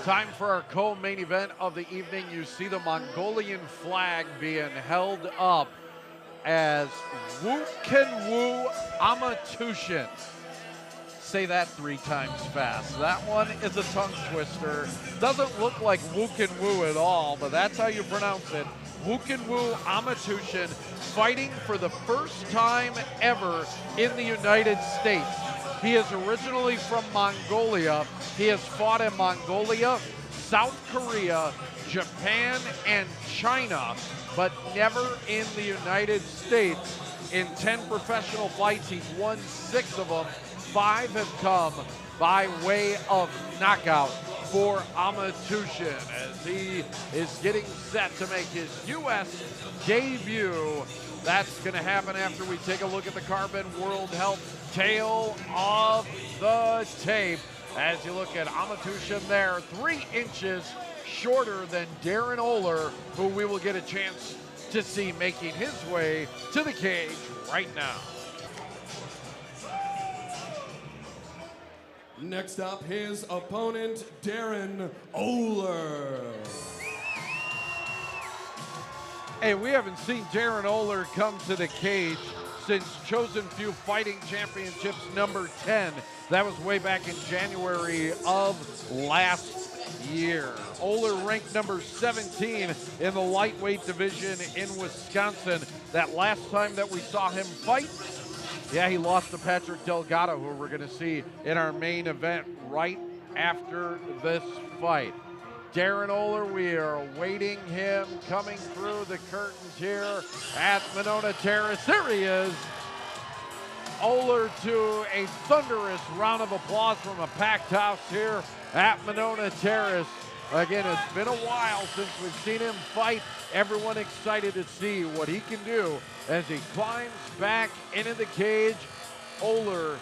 Time for our co-main event of the evening. You see the Mongolian flag being held up as Khuukhenkhuu Amartuvshin. Say that 3 times fast. That one is a tongue twister. Doesn't look like Khuukhenkhuu at all, but that's how you pronounce it. Khuukhenkhuu Amartuvshin fighting for the first time ever in the United States. He is originally from Mongolia. He has fought in Mongolia, South Korea, Japan, and China, but never in the United States. In 10 professional fights, he's won 6 of them. 5 have come by way of knockout for Amartuvshin as he is getting set to make his U.S. debut. That's going to happen after we take a look at the Carbon World Health tail of the tape. As you look at Amartuvshin there, 3 inches shorter than Darren Oler, who we will get a chance to see making his way to the cage right now. Next up, his opponent, Darren Oler. Hey, we haven't seen Darren Oler come to the cage since Chosen Few Fighting Championships number 10. That was way back in January of last year. Oler ranked number 17 in the lightweight division in Wisconsin. That last time that we saw him fight, yeah, he lost to Patrick Delgado, who we're going to see in our main event right after this fight. Darren Oler, we are awaiting him coming through the curtains here at Monona Terrace. There he is. Oler to a thunderous round of applause from a packed house here at Monona Terrace. Again, it's been a while since we've seen him fight. Everyone excited to see what he can do as he climbs back into the cage. Oler,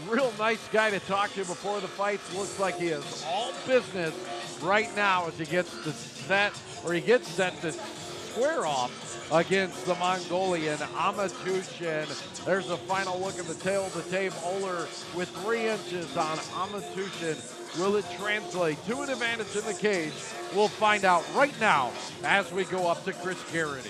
real nice guy to talk to before the fights. Looks like he is all business right now as he gets set to square off against the Mongolian Amartuvshin. There's a final look at the tail of the tape. Oler with 3 inches on Amartuvshin. Will it translate to an advantage in the cage? We'll find out right now as we go up to Chris Garrity.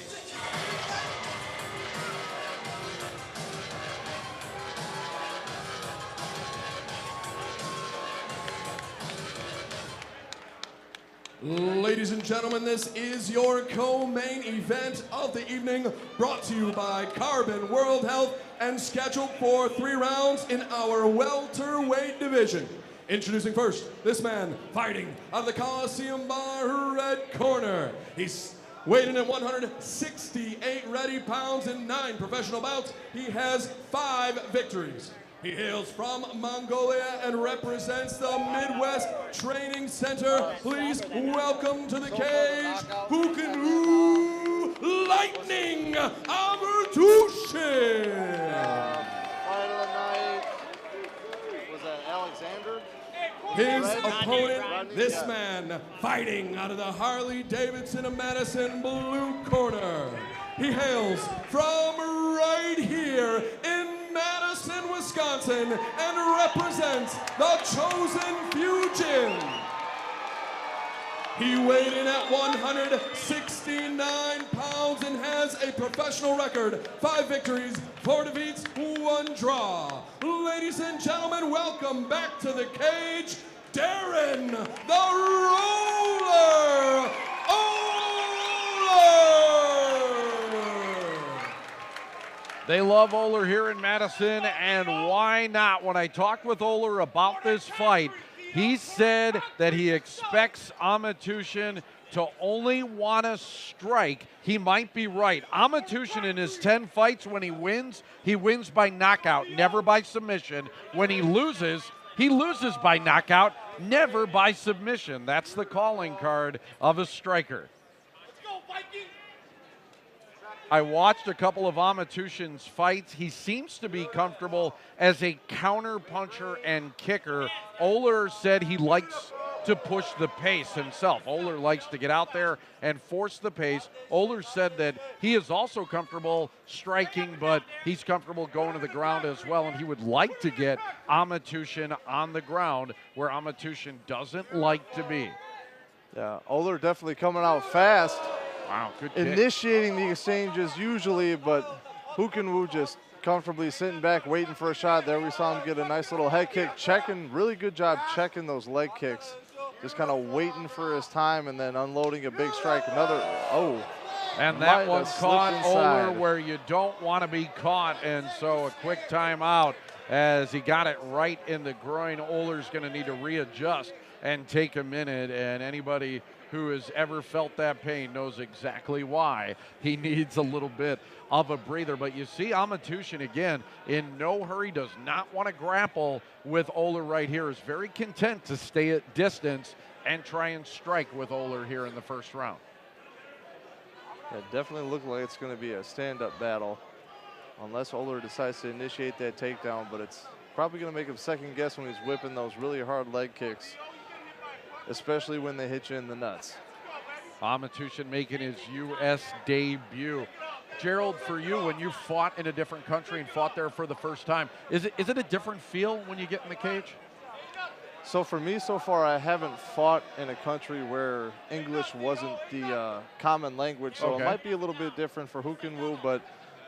Ladies and gentlemen, this is your co-main event of the evening, brought to you by Carbon World Health and scheduled for 3 rounds in our welterweight division. Introducing first, this man fighting out of the Coliseum Bar, red corner. He's weighed in at 168 ready pounds in 9 professional bouts. He has 5 victories. He hails from Mongolia and represents the Midwest Training Center. Please welcome to the cage, Khuukhenkhuu Lightning Amartuvshin. Fight of the night, was that Alexander? His opponent, this man, fighting out of the Harley-Davidson of Madison blue corner. He hails from right here in Madison, Wisconsin, and represents the Chosen Few Gym. He weighed in at 169 pounds and has a professional record, 5 victories, 4 defeats, 1 draw. Ladies and gentlemen, welcome back to the cage, Darren the Roller Oler. They love Oler here in Madison, and why not? When I talked with Oler about this fight, he said that he expects Amartuvshin to only want to strike. He might be right. Amartuvshin in his 10 fights, when he wins by knockout, never by submission. When he loses by knockout, never by submission. That's the calling card of a striker. I watched a couple of Amartuvshin's fights. He seems to be comfortable as a counter puncher and kicker. Oler said he likes to push the pace himself. Oler likes to get out there and force the pace. Oler said that he is also comfortable striking, but he's comfortable going to the ground as well, and he would like to get Amartuvshin on the ground where Amartuvshin doesn't like to be. Yeah, Oler definitely coming out fast. Wow, good kick. Initiating the exchanges usually, but Khuukhenkhuu just comfortably sitting back, waiting for a shot. There we saw him get a nice little head kick, checking, really good job checking those leg kicks. Just kind of waiting for his time and then unloading a big strike. Another, and that one caught Oler inside. where you don't want to be caught, and so a quick timeout as he got it right in the groin. Oler's going to need to readjust and take a minute, and anybody who has ever felt that pain knows exactly why he needs a little bit of a breather. But you see Amartuvshin again in no hurry, does not want to grapple with Oler right here, is very content to stay at distance and try and strike with Oler here in the first round. It definitely looked like it's going to be a stand-up battle unless Oler decides to initiate that takedown, but it's probably going to make him second guess when he's whipping those really hard leg kicks, especially when they hit you in the nuts. Amartuvshin making his U.S. debut. Gerald, for you, when you fought in a different country and fought there for the first time, is it a different feel when you get in the cage? So for me, so far, I haven't fought in a country where English wasn't the common language, so Okay. it might be a little bit different for Khuukhenkhuu, but,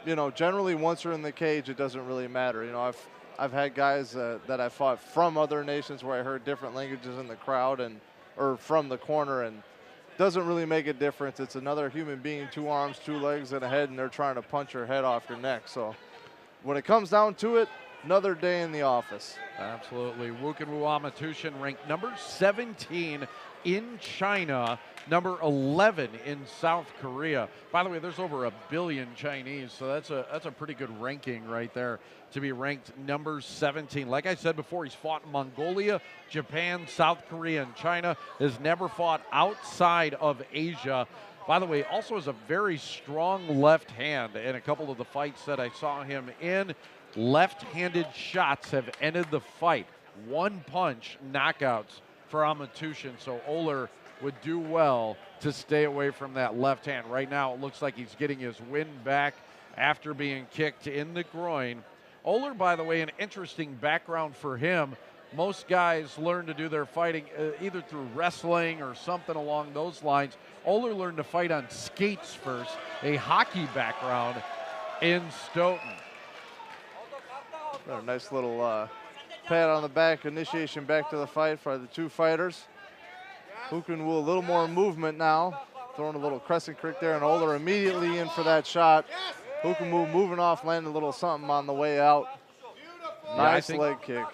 you know, generally once you're in the cage, it doesn't really matter. You know, I've had guys that I fought from other nations where I heard different languages in the crowd or from the corner, and doesn't really make a difference. It's another human being, 2 arms, 2 legs, and a head, and they're trying to punch your head off your neck. So when it comes down to it, another day in the office. Absolutely. Khuukhenkhuu Amartuvshin ranked number 17 in China, number 11 in South Korea. By the way, there's over 1 billion Chinese, so that's a pretty good ranking right there to be ranked number 17. Like I said before, he's fought in Mongolia, Japan, South Korea, and China. Has never fought outside of Asia. By the way, also has a very strong left hand, and a couple of the fights that I saw him in, left-handed shots have ended the fight. 1 punch knockouts for Amartuvshin, so Oler would do well to stay away from that left hand. Right now it looks like he's getting his wind back after being kicked in the groin. Oler, by the way, an interesting background for him. Most guys learn to do their fighting either through wrestling or something along those lines. Oler learned to fight on skates first, a hockey background in Stoughton. A nice little pat on the back, initiation back to the fight for the 2 fighters. Khuukhenkhuu a little more movement now, throwing a little crescent kick there, and Oler immediately in for that shot. Khuukhenkhuu moving off, landing a little something on the way out. Nice leg kick.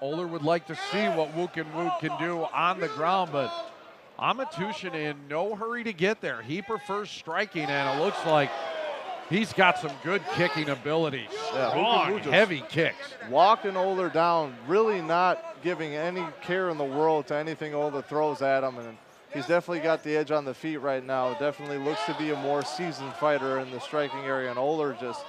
Oler would like to see what Khuukhenkhuu can do on the ground, but Amartuvshin in no hurry to get there. He prefers striking, and it looks like he's got some good kicking ability. Strong, heavy kicks. Walking Oler down, really not giving any care in the world to anything Oler throws at him, and he's definitely got the edge on the feet right now. Definitely looks to be a more seasoned fighter in the striking area, and Oler just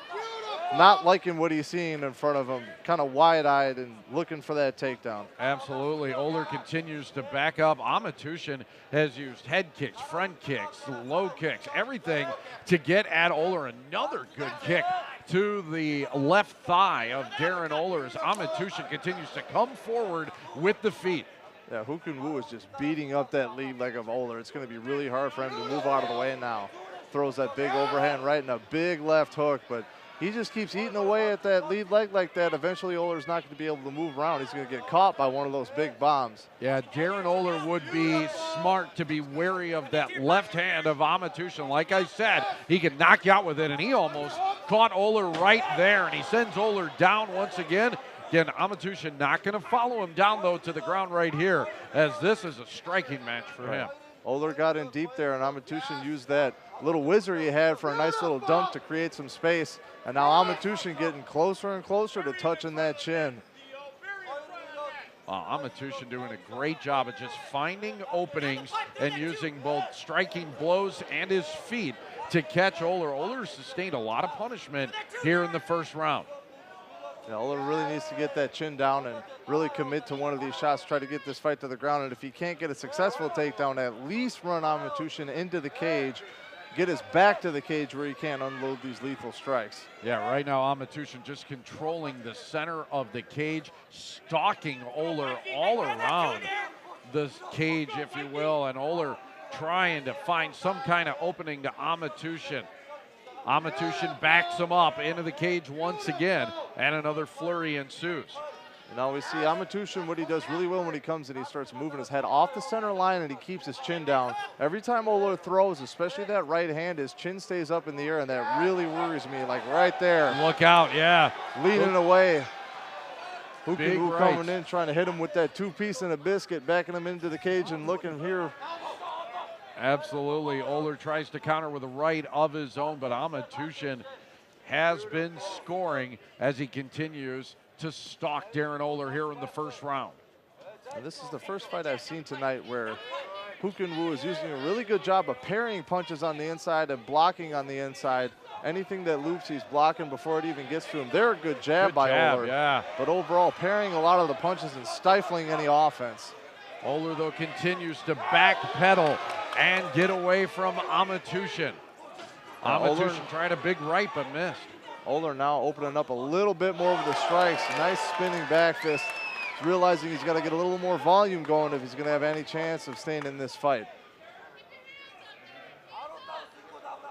not liking what he's seeing in front of him, kind of wide-eyed and looking for that takedown. Absolutely. Oler continues to back up. Amartuvshin has used head kicks, front kicks, low kicks, everything to get at Oler. Another good kick to the left thigh of Darren Oler as Amartuvshin continues to come forward with the feet. Yeah, Khuukhenkhuu is just beating up that lead leg of Oler. It's going to be really hard for him to move out of the way now. Throws that big overhand right and a big left hook, but he just keeps eating away at that lead leg like that. Eventually, Oler's not going to be able to move around. He's going to get caught by one of those big bombs. Yeah, Darren Oler would be smart to be wary of that left hand of Amartuvshin. Like I said, he can knock you out with it, and he almost caught Oler right there, and he sends Oler down once again. Again, Amartuvshin not going to follow him down, though, to the ground right here, as this is a striking match for him. Oler got in deep there, and Amartuvshin used that little whizzer he had for a nice little dunk to create some space. And now Amartuvshin getting closer and closer to touching that chin. Amartuvshin doing a great job of just finding openings and using both striking blows and his feet to catch Oler. Oler sustained a lot of punishment here in the first round. Yeah, Oler really needs to get that chin down and really commit to one of these shots, try to get this fight to the ground. And if he can't get a successful takedown, at least run Amartuvshin into the cage, get his back to the cage where he can't unload these lethal strikes. Yeah, right now Amartuvshin just controlling the center of the cage, stalking Oler all around. the cage, if you will, and Oler trying to find some kind of opening to Amartuvshin. Amartuvshin backs him up into the cage once again, and another flurry ensues. Now we see Amartuvshin, what he does really well when he comes in, he starts moving his head off the center line and he keeps his chin down. Every time Oler throws, especially that right hand, his chin stays up in the air, and that really worries me, like right there. Look out, yeah. Leaning away. Khuukhenkhuu right. coming in, trying to hit him with that two-piece and a biscuit, backing him into the cage and looking here. Absolutely. Oler tries to counter with a right of his own, but Amartuvshin has been scoring as he continues to stalk Darren Oler here in the first round. Now, this is the first fight I've seen tonight where Khuukhenkhuu is using a really good job of parrying punches on the inside and blocking on the inside. Anything that loops, he's blocking before it even gets to him. They're a good jab by Oler. Yeah. But overall, parrying a lot of the punches and stifling any offense. Oler, though, continues to backpedal and get away from Amartuvshin. Amartuvshin tried a big right but missed. Oler now opening up a little bit more with the strikes. Nice spinning back fist. He's realizing he's got to get a little more volume going if he's going to have any chance of staying in this fight.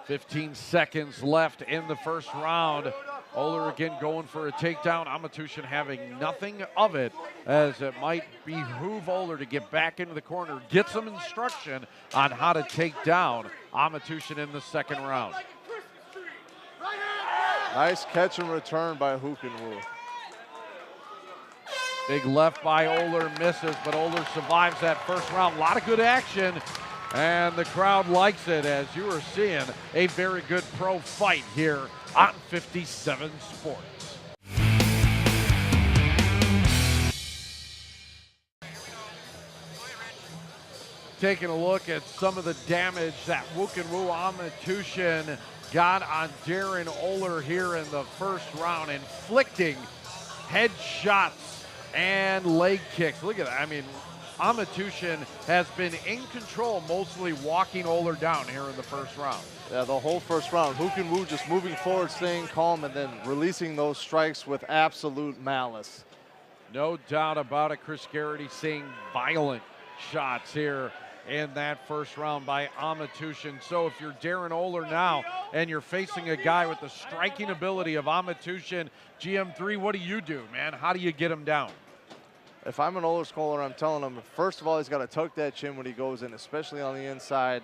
15 seconds left in the first round. Oler again going for a takedown. Amartuvshin having nothing of it, as it might behoove Oler to get back into the corner, get some instruction on how to take down Amartuvshin in the second round. Nice catch and return by Khuukhenkhuu. Big left by Oler, misses, but Oler survives that first round. A lot of good action, and the crowd likes it, as you are seeing a very good pro fight here on 57 Sports. Taking a look at some of the damage that Khuukhenkhuu Amartuvshin got on Darren Oler here in the first round, inflicting head shots and leg kicks. Look at that. I mean, Amartuvshin has been in control, mostly walking Oler down here in the first round. Yeah, the whole first round. Khuukhenkhuu just moving forward, staying calm, and then releasing those strikes with absolute malice. No doubt about it. Chris Garrity seeing violent shots here in that first round by Amartuvshin. So if you're Darren Oler now and you're facing a guy with the striking ability of Amartuvshin, GM3, what do you do, man? How do you get him down? If I'm an Oler scholar, I'm telling him, first of all, he's got to tuck that chin when he goes in, especially on the inside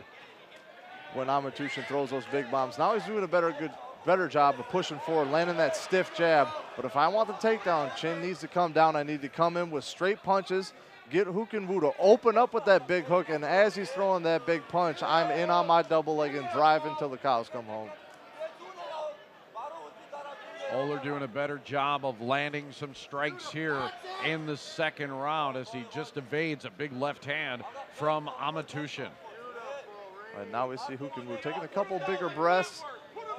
when Amartuvshin throws those big bombs. Now he's doing a better job of pushing forward, landing that stiff jab. But if I want the takedown, chin needs to come down. I need to come in with straight punches, get Khuukhenkhuu to open up with that big hook, and as he's throwing that big punch, I'm in on my double leg and drive until the cows come home. Oler doing a better job of landing some strikes here in the second round as he just evades a big left hand from Amartuvshin. Right now we see Khuukhenkhuu taking a couple bigger breaths,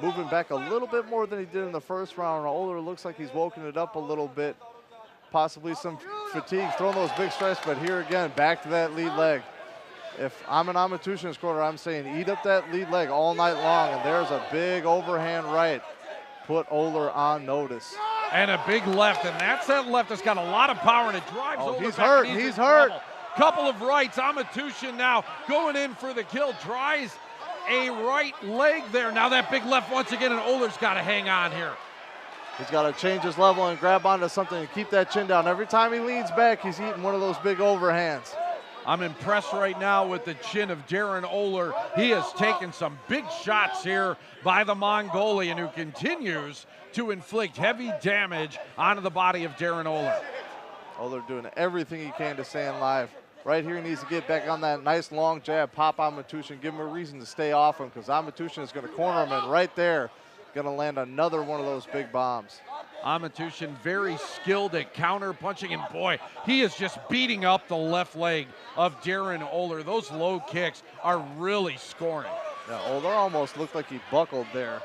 moving back a little bit more than he did in the first round. Oler looks like he's woken it up a little bit, possibly some fatigue, throwing those big strikes, but here again, back to that lead leg. If I'm an Amartuvshin's corner, I'm saying eat up that lead leg all night long, and there's a big overhand right. Put Oler on notice. And a big left, and that's that left that's got a lot of power, and it drives Oler he's back. hurt, he's hurt. Couple of rights. Amartuvshin now going in for the kill, tries a right leg there. Now that big left once again, and Oler's got to hang on here. He's got to change his level and grab onto something and keep that chin down. Every time he leans back, he's eating one of those big overhands. I'm impressed right now with the chin of Darren Oler. He has taken some big shots here by the Mongolian, who continues to inflict heavy damage onto the body of Darren Oler. Oler doing everything he can to stay alive. Right here, he needs to get back on that nice long jab, pop Amartuvshin, give him a reason to stay off him, because Amartuvshin is going to corner him, and right there, going to land another one of those big bombs. Amartuvshin very skilled at counter punching, and boy, he is just beating up the left leg of Darren Oler. Those low kicks are really scoring. Yeah, Oler almost looked like he buckled there.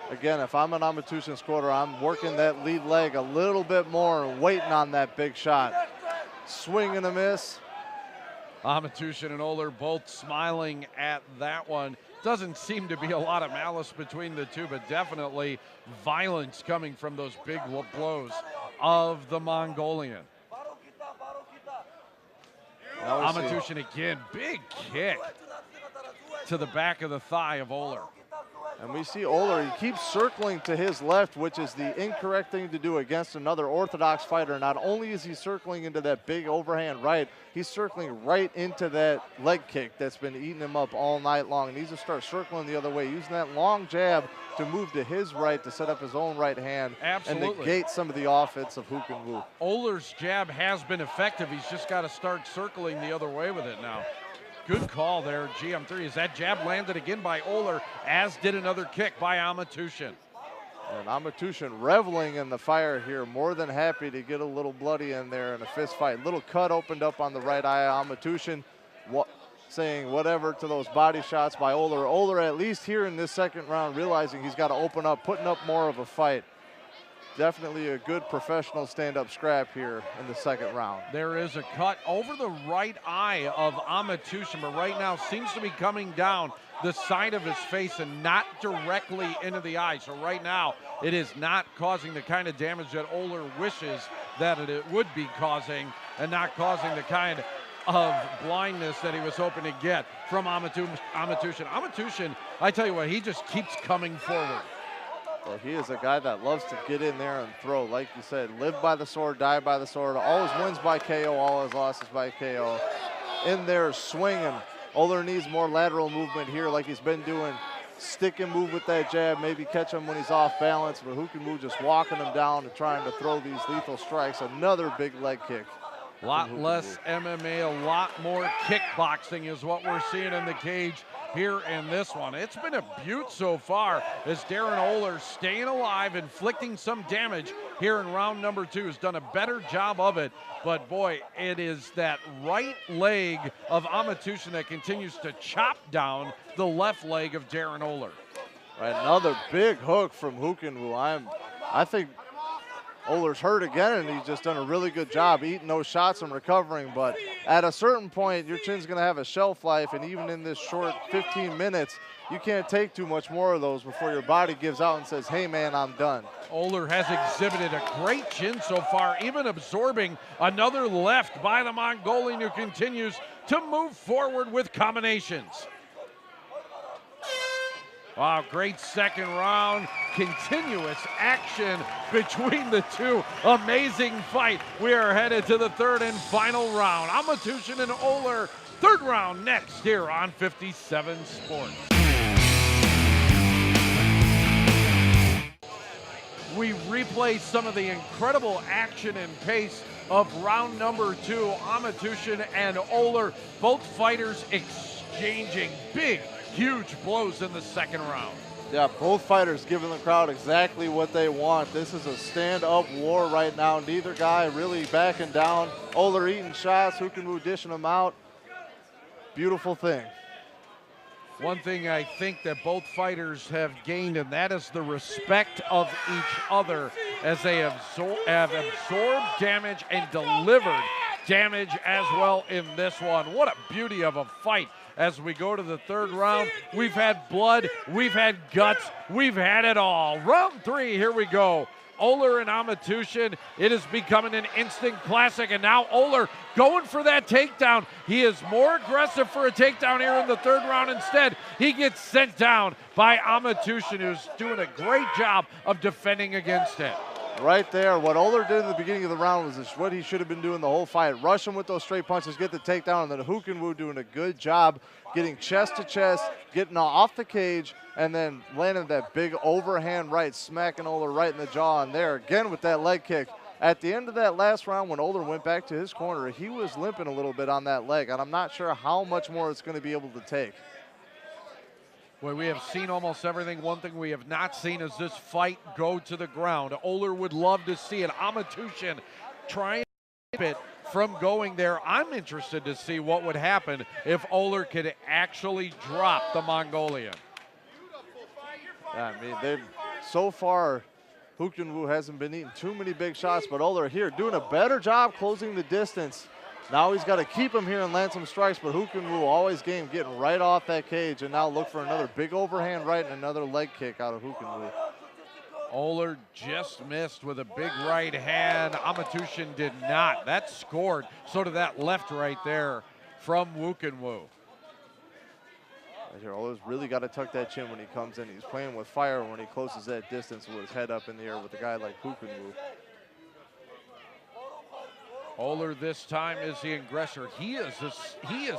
Again, if I'm an Amartuvshin's quarter, I'm working that lead leg a little bit more and waiting on that big shot. Swing and a miss. Amartuvshin and Oler both smiling at that one. Doesn't seem to be a lot of malice between the two, but definitely violence coming from those big blows of the Mongolian. Amartuvshin again, big kick to the back of the thigh of Oler. And we see Oler, he keeps circling to his left, which is the incorrect thing to do against another orthodox fighter. Not only is he circling into that big overhand right, he's circling right into that leg kick that's been eating him up all night long. He needs to start circling the other way, using that long jab to move to his right to set up his own right hand. Absolutely. And negate some of the offense of Khuukhenkhuu. Oler's jab has been effective. He's just got to start circling the other way with it now. Good call there, GM3, as that jab landed again by Oler, as did another kick by Amartuvshin. And Amartuvshin reveling in the fire here, more than happy to get a little bloody in there in a fist fight. Little cut opened up on the right eye. Amartuvshin saying whatever to those body shots by Oler. Oler, at least here in this second round, realizing he's got to open up, putting up more of a fight. Definitely a good professional stand-up scrap here in the second round. There is a cut over the right eye of Amartuvshin, but right now seems to be coming down the side of his face and not directly into the eye. So right now, it is not causing the kind of damage that Oler wishes that it would be causing, and not causing the kind of blindness that he was hoping to get from Amartuvshin. Amartuvshin, I tell you what, he just keeps coming forward. Well, he is a guy that loves to get in there and throw. Like you said, live by the sword, die by the sword. Always wins by KO, always losses by KO. In there swinging. Oler needs more lateral movement here like he's been doing. Stick and move with that jab, maybe catch him when he's off balance. But Khuukhenkhuu just walking him down and trying to throw these lethal strikes. Another big leg kick. A lot less MMA, a lot more kickboxing is what we're seeing in the cage here in this one. It's been a beaut so far as Darren Oler staying alive, inflicting some damage here in round number 2. Has done a better job of it, but boy, it is that right leg of Amartuvshin that continues to chop down the left leg of Darren Oler. Right, another big hook from Khuukhenkhuu. I think Oler's hurt again, and he's just done a really good job eating those shots and recovering. But at a certain point, your chin's going to have a shelf life, and even in this short 15 minutes, you can't take too much more of those before your body gives out and says, hey, man, I'm done. Oler has exhibited a great chin so far, even absorbing another left by the Mongolian, who continues to move forward with combinations. Wow, great second round. Continuous action between the two. Amazing fight. We are headed to the third and final round. Amartuvshin and Oler, third round next here on 57 Sports. We replay some of the incredible action and pace of round number 2. Amartuvshin and Oler, both fighters exchanging big, huge blows in the second round. Yeah, both fighters giving the crowd exactly what they want. This is a stand-up war right now. Neither guy really backing down. Oler eating shots, Khuukhenkhuu dishing them out. Beautiful thing. One thing I think that both fighters have gained, and that is the respect of each other as they have absorbed damage and delivered damage as well in this one. What a beauty of a fight. As we go to the third round, we've had blood, we've had guts, we've had it all. Round 3, here we go. Oler and Amartuvshin, it is becoming an instant classic, and now Oler going for that takedown. He is more aggressive for a takedown here in the third round. Instead, he gets sent down by Amartuvshin, who's doing a great job of defending against it. Right there, what Oler did in the beginning of the round was what he should have been doing the whole fight. Rush him with those straight punches, get the takedown, and then Khuukhenkhuu doing a good job getting chest to chest, getting off the cage, and then landing that big overhand right, smacking Oler right in the jaw, and there again with that leg kick. At the end of that last round, when Oler went back to his corner, he was limping a little bit on that leg, and I'm not sure how much more it's going to be able to take. Well, we have seen almost everything. One thing we have not seen is this fight go to the ground. Oler would love to see it. Amartuvshin trying to keep it from going there. I'm interested to see what would happen if Oler could actually drop the Mongolian. Yeah, I mean, so far, Khuukhenkhuu hasn't been eating too many big shots, but Oler here doing a better job closing the distance. Now he's got to keep him here and land some strikes, but Khuukhenkhuu always game getting right off that cage, and now look for another big overhand right and another leg kick out of Khuukhenkhuu. Oler just missed with a big right hand. Amartuvshin did not. That scored. So did that left right there. from Khuukhenkhuu. Right here, Oler's really got to tuck that chin when he comes in. He's playing with fire when he closes that distance with his head up in the air with a guy like Khuukhenkhuu. Oler this time is the aggressor. He is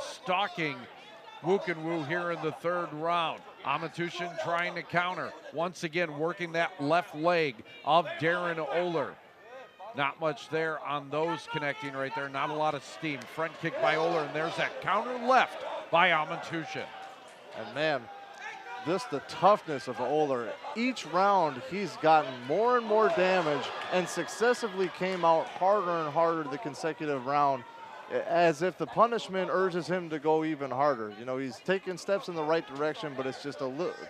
stalking Khuukhenkhuu here in the third round. Amartuvshin trying to counter. Once again, working that left leg of Darren Oler. Not much there on those connecting right there. Not a lot of steam. Front kick by Oler, and there's that counter left by Amartuvshin. And man, just the toughness of Oler. Each round, he's gotten more and more damage and successively came out harder and harder the consecutive round, as if the punishment urges him to go even harder. You know, he's taking steps in the right direction, but it's just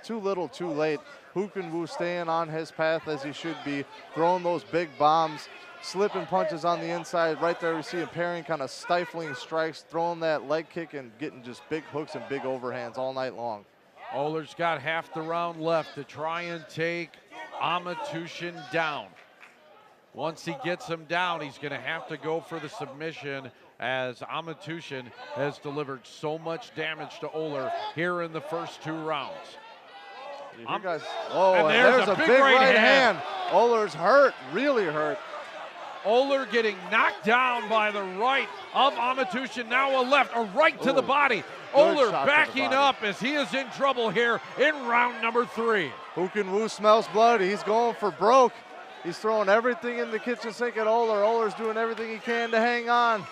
too little too late. Khuukhenkhuu staying on his path as he should be, throwing those big bombs, slipping punches on the inside. Right there we see him parrying kind of stifling strikes, throwing that leg kick and getting just big hooks and big overhands all night long. Oler's got half the round left to try and take Amartuvshin down. Once he gets him down, he's going to have to go for the submission, as Amartuvshin has delivered so much damage to Oler here in the first two rounds. You guys, and there's a big right hand. Oler's hurt, really hurt. Oler getting knocked down by the right of Amartuvshin, now a left, a right to the body. Oler backing up as he is in trouble here in round number 3. Khuukhenkhuu smells blood. He's going for broke. He's throwing everything in the kitchen sink at Oler. Oler's doing everything he can to hang on.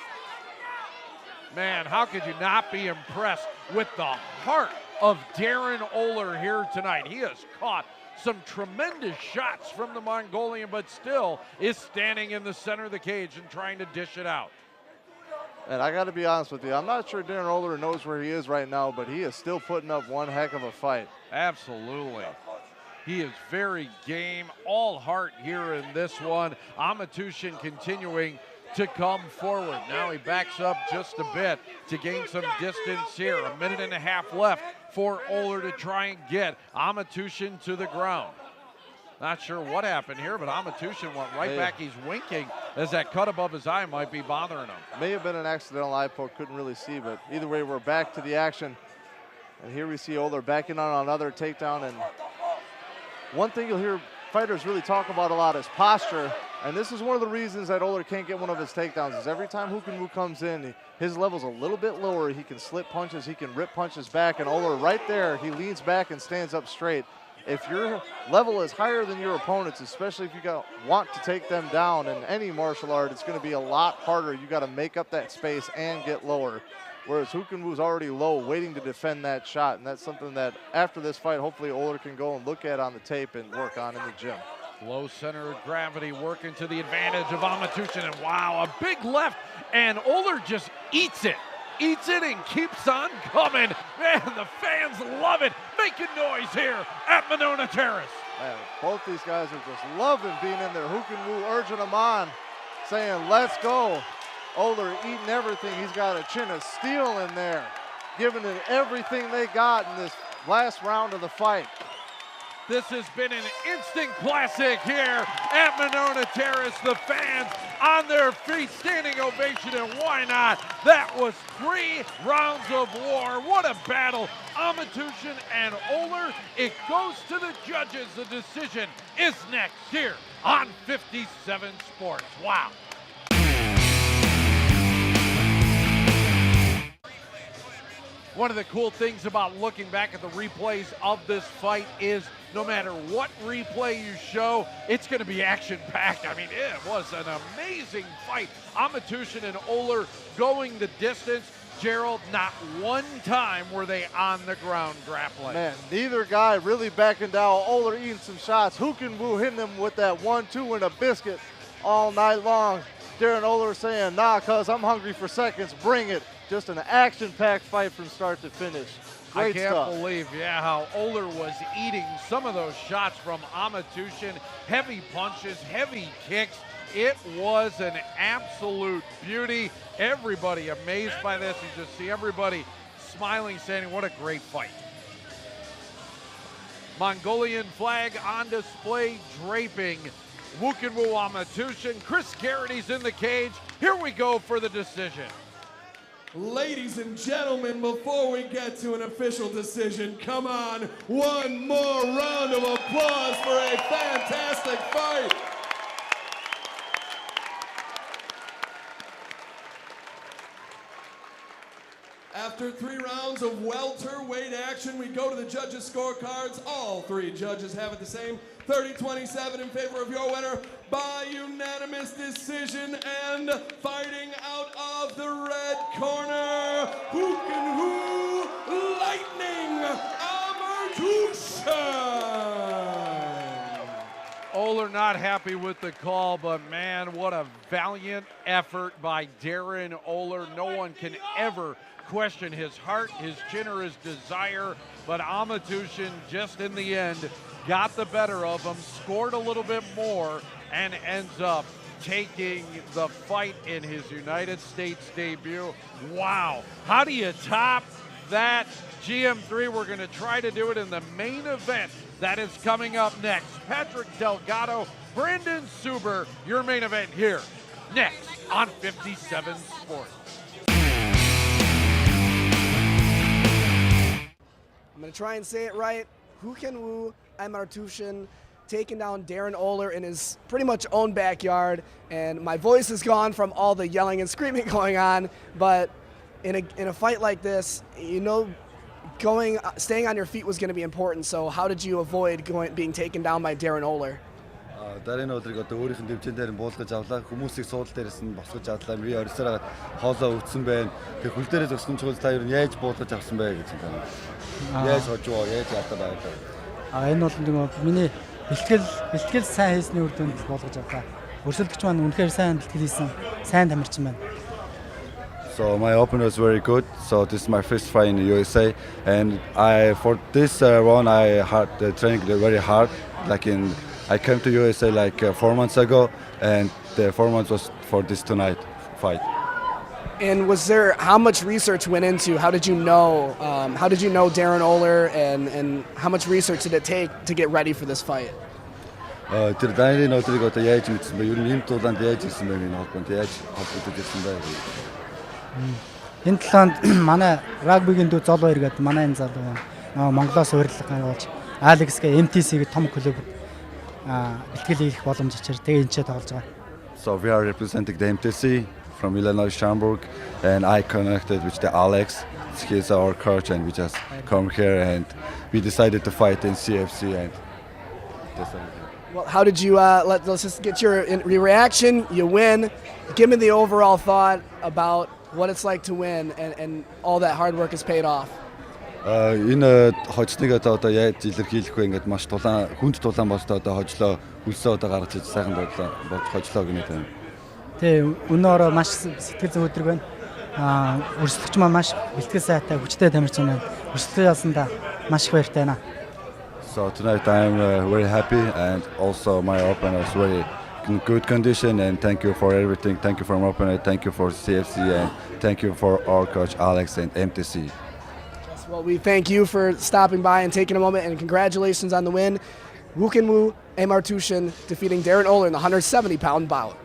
Man, how could you not be impressed with the heart of Darren Oler here tonight? He has caught some tremendous shots from the Mongolian, but still is standing in the center of the cage and trying to dish it out. And I got to be honest with you, I'm not sure Darren Oler knows where he is right now, but he is still putting up one heck of a fight. Absolutely. He is very game, all heart here in this one. Amartuvshin continuing to come forward. Now he backs up just a bit to gain some distance here. A minute and a half left for Oler to try and get Amartuvshin to the ground. Not sure what happened here, but Amartuvshin went right back. He's winking as that cut above his eye might be bothering him. May have been an accidental eye poke, couldn't really see, but either way, we're back to the action. And here we see Oler backing on another takedown. And one thing you'll hear fighters really talk about a lot is posture. And this is one of the reasons that Oler can't get one of his takedowns, is every time Khuukhenkhuu comes in, his level's a little bit lower. He can slip punches, he can rip punches back, and Oler right there, he leans back and stands up straight. If your level is higher than your opponent's, especially if you want to take them down in any martial art, it's going to be a lot harder. You got to make up that space and get lower. Whereas Khuukhenkhoo's already low, waiting to defend that shot, and that's something that after this fight, hopefully Oler can go and look at on the tape and work on in the gym. Low center of gravity working to the advantage of Amartuvshin, and wow, a big left, and Oler just eats it and keeps on coming. Man, the fans love it, making noise here at Monona Terrace. Man, both these guys are just loving being in there. Khuukhenkhuu urging them on, saying, let's go. Oler eating everything. He's got a chin of steel in there, giving it everything they got in this last round of the fight. This has been an instant classic here at Monona Terrace. The fans on their feet, standing ovation, and why not? That was 3 rounds of war. What a battle. Amartuvshin and Oler. It goes to the judges. The decision is next here on 57 Sports. Wow. One of the cool things about looking back at the replays of this fight is no matter what replay you show, it's going to be action-packed. I mean, it was an amazing fight. Amartuvshin and Oler going the distance. Gerald, not one time were they on the ground grappling. Man, neither guy really backing down. Oler eating some shots. Khuukhenkhuu hitting him with that 1-2 and a biscuit all night long. Darren Oler saying, nah, cuz I'm hungry for seconds, bring it. Just an action-packed fight from start to finish. Great I can't stuff. believe, how Oler was eating some of those shots from Amartuvshin. Heavy punches, heavy kicks. It was an absolute beauty. Everybody amazed by this. You just see everybody smiling, saying, what a great fight. Mongolian flag on display, draping Khuukhenkhuu Amartuvshin. Chris Garrity's in the cage. Here we go for the decision. Ladies and gentlemen, before we get to an official decision, come on, one more round of applause for a fantastic fight. After 3 rounds of welterweight action, we go to the judges' scorecards. All 3 judges have it the same. 30-27 in favor of your winner by unanimous decision, and fighting out of the red corner, Khuukhenkhuu Lightning Amartuvshin. Oler not happy with the call, but man, what a valiant effort by Darren Oler. No one can ever question his heart, his chin, or his desire, but Amartuvshin just in the end got the better of him, scored a little bit more, and ends up taking the fight in his United States debut. Wow, how do you top that? GM3, we're going to try to do it in the main event that is coming up next. Patrick Delgado, Brandon Suber, your main event here next on 57 Sports. I'm going to try and say it right. Khuukhenkhuu Amartuvshin taking down Darren Oler in his pretty much own backyard, and my voice is gone from all the yelling and screaming going on, but in a fight like this, you know, staying on your feet was going to be important. So how did you avoid being taken down by Darren Oler? Darren Oler-ыг одоо өөрийнх нь дэвжин дээр нь буулгаж авлаа. Хүмүүсийг суудал дээрээс нь босгож авлаа. Би орсороо хоолоо өвдсөн байна. Тэг хөл дээрээ зогсон чухал та ер нь яаж буулгаж авсан бэ гэж байна. Яаж хожвоо, яаж ятаа байлаа. Энэ бол нэг миний бэлтгэл сайн хийсний үр дүнд болгож авлаа. Өрсөлдөгч маань үнэхээр сайн бэлтгэл хийсэн, сайн тамирчин байна. So my opener was very good. So this is my first fight in the USA, and for this round I had trained very hard. I came to USA like 4 months ago, and the 4 months was for this tonight fight. And how much research went into? How did you know Darren Oler, and how much research did it take to get ready for this fight? Тэр Darren Oler-ыг одоо яаж мэдсэн бэ? Ер нь энэ тулаанд яаж ирсэн бэ? Энэ холбоонд яаж холбогдож ирсэн бэ? Энэ талаанд манай рагбигийн дүү зол баяр гэдэг манай энэ залуу Монголоос урилга гаргаж Алекс гэ MTC-г том клуб бэлтгэл хийх боломж ичээр тэгээ энэ ч тоглож байгаа. So we are representing the MTC from Illinois Schaumburg, and I connected with the Alex. He's our coach, and we just come here and we decided to fight in CFC. And well, how did you let's just get your reaction. You win. Give me the overall thought about what it's like to win, and all that hard work has paid off. Энэ хожныг одоо яаж илэрхийлэх вэ? Ингээд маш хүнд тулаан болтой одоо хожлоо, үлсээ одоо гаргаж иж сайхан болж хожлоо гэнэ тийм. Тэ өнөөрөө маш сэтгэл зүйн өдрөг байна. Өрсөлдөгч маань маш бэлтгэл сайтай, хүчтэй тамирчин байна. Өрсөлдөө ялсандаа маш их баяртай байна. So tonight I am very happy, and also my opponent is very in good condition, and thank you for everything. Thank you for my opponent, thank you for CFC, and thank you for our coach Alex and MTC. Well, we thank you for stopping by and taking a moment, and congratulations on the win. Khuukhenkhuu Amartuvshin defeating Darren Oler in the 170-pound bout.